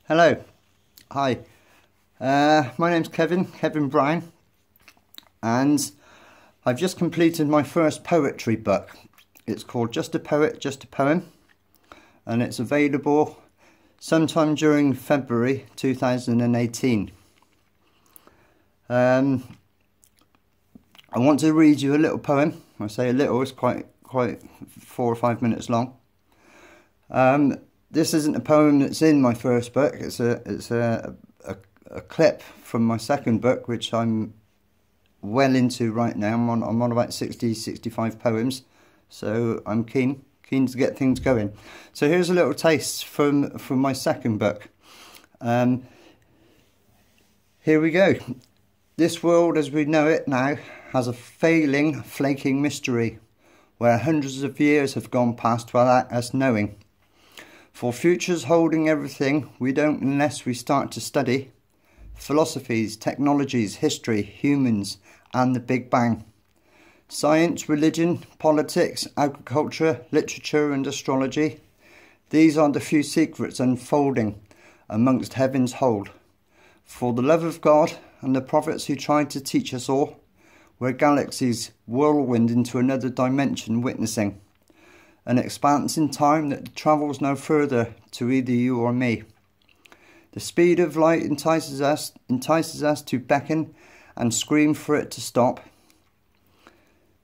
Hello, hi, my name's Kevin Browne, and I've just completed my first poetry book. It's called Just a Poet, Just a Poem, and it's available sometime during February 2018. I want to read you a little poem. I say a little, it's quite 4 or 5 minutes long. This isn't a poem that's in my first book. It's a clip from my second book, which I'm well into right now. I'm on about 65 poems, so I'm keen to get things going. So here's a little taste from my second book. Here we go. This world as we know it now has a flaking mystery, where hundreds of years have gone past without us knowing. For futures holding everything we don't unless we start to study philosophies, technologies, history, humans and the Big Bang. Science, religion, politics, agriculture, literature and astrology. These are the few secrets unfolding amongst heaven's hold. For the love of God and the prophets who tried to teach us all, we're galaxies whirlwind into another dimension witnessing. An expanse in time that travels no further to either you or me. The speed of light entices us to beckon and scream for it to stop.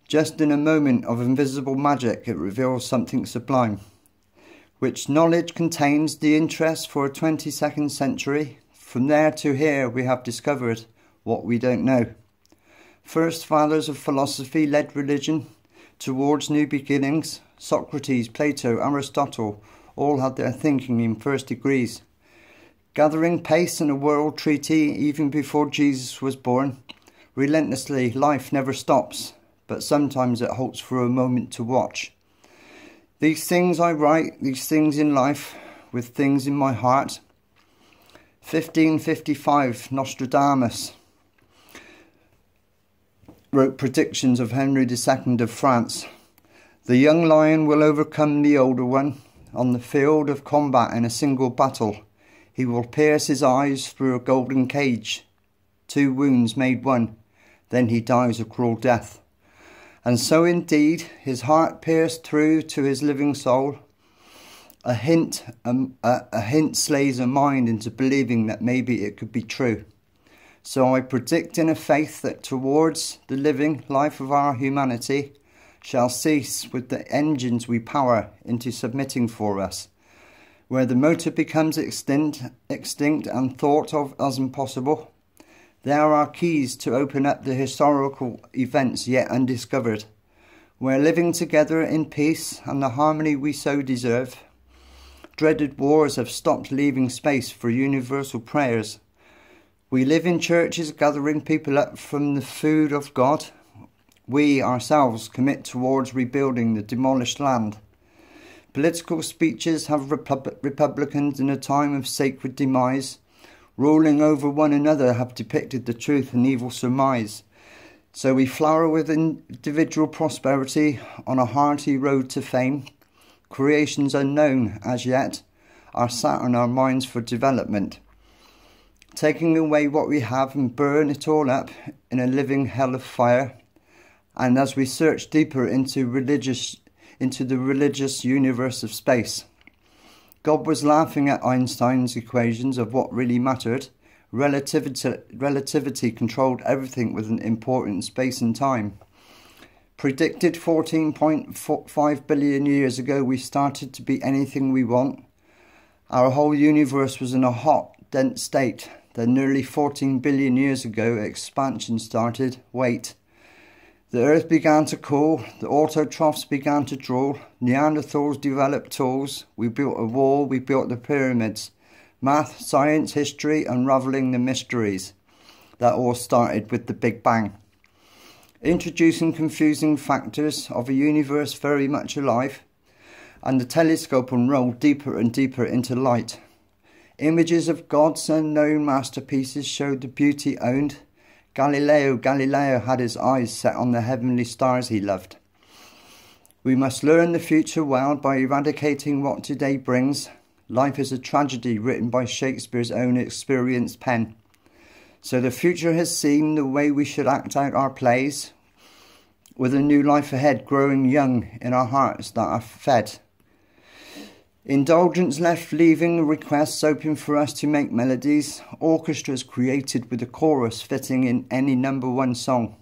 Just in a moment of invisible magic it reveals something sublime, which knowledge contains the interest for a 22nd century. From there to here we have discovered what we don't know. First fathers of philosophy led religion towards new beginnings. Socrates, Plato, Aristotle all had their thinking in first degrees. Gathering pace in a world treaty even before Jesus was born. Relentlessly, life never stops, but sometimes it halts for a moment to watch. These things I write, these things in life, with things in my heart. 1555, Nostradamus wrote predictions of Henry II of France. The young lion will overcome the older one. On the field of combat in a single battle, he will pierce his eyes through a golden cage. 2 wounds made 1, then he dies a cruel death. And so indeed, his heart pierced through to his living soul. A hint slays a mind into believing that maybe it could be true. So I predict in a faith that towards the living life of our humanity shall cease with the engines we power into submitting for us, where the motor becomes extinct and thought of as impossible. There are keys to open up the historical events yet undiscovered, where living together in peace and the harmony we so deserve. Dreaded wars have stopped leaving space for universal prayers. We live in churches gathering people up from the food of God. We ourselves commit towards rebuilding the demolished land. Political speeches have Republicans in a time of sacred demise, ruling over one another, have depicted the truth and evil surmise. So we flower with individual prosperity on a hearty road to fame. Creations unknown as yet are sat on our minds for development, taking away what we have and burn it all up in a living hell of fire. And as we search deeper into the religious universe of space, God was laughing at Einstein's equations of what really mattered. Relativity controlled everything with an important space and time. Predicted 14.5 billion years ago we started to be anything we want. Our whole universe was in a hot, dense state. Then nearly 14 billion years ago expansion started. Wait. The earth began to cool, the autotrophs began to drool, Neanderthals developed tools, we built a wall, we built the pyramids. Math, science, history, unravelling the mysteries. That all started with the Big Bang. Introducing confusing factors of a universe very much alive, and the telescope unrolled deeper and deeper into light. Images of God's unknown masterpieces showed the beauty owned. Galileo had his eyes set on the heavenly stars he loved. We must learn the future well by eradicating what today brings. Life is a tragedy written by Shakespeare's own experienced pen. So the future has seen the way we should act out our plays, with a new life ahead growing young in our hearts that are fed. Indulgence left, leaving requests open for us to make melodies, orchestras created with a chorus fitting in any #1 song.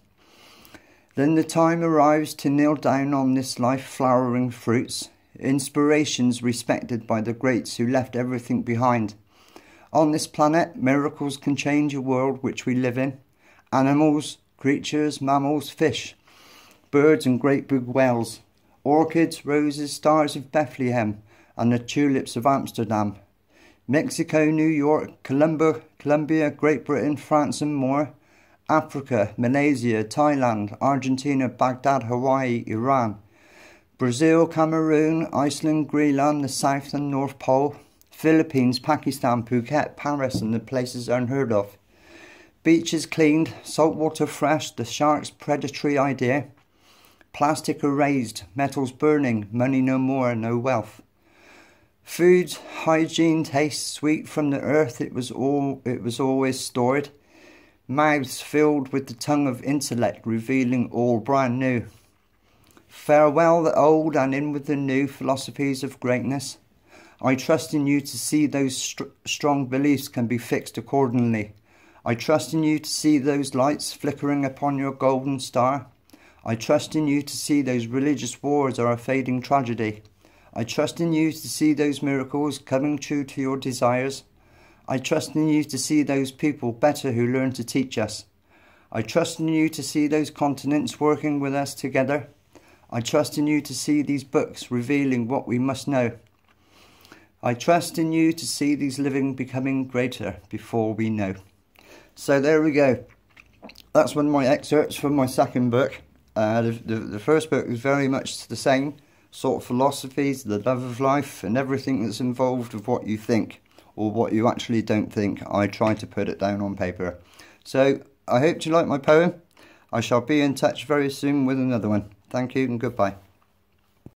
Then the time arrives to kneel down on this life-flowering fruits, inspirations respected by the greats who left everything behind. On this planet, miracles can change a world which we live in. Animals, creatures, mammals, fish, birds and great big whales, orchids, roses, stars of Bethlehem, and the tulips of Amsterdam, Mexico, New York, Colombia, Great Britain, France and more, Africa, Malaysia, Thailand, Argentina, Baghdad, Hawaii, Iran, Brazil, Cameroon, Iceland, Greenland, the South and North Pole, Philippines, Pakistan, Phuket, Paris and the places unheard of. Beaches cleaned, saltwater fresh, the shark's predatory idea, plastic erased, metals burning, money no more, no wealth. Food, hygiene, taste, sweet from the earth it was always stored. Mouths filled with the tongue of intellect, revealing all brand new. Farewell the old and in with the new philosophies of greatness. I trust in you to see those strong beliefs can be fixed accordingly. I trust in you to see those lights flickering upon your golden star. I trust in you to see those religious wars are a fading tragedy. I trust in you to see those miracles coming true to your desires. I trust in you to see those people better who learn to teach us. I trust in you to see those continents working with us together. I trust in you to see these books revealing what we must know. I trust in you to see these living becoming greater before we know. So there we go. That's one of my excerpts from my second book. The first book is very much the same sort of philosophies, the love of life and everything that's involved with what you think or what you actually don't think. I try to put it down on paper. So I hope you like my poem. I shall be in touch very soon with another one. Thank you and goodbye.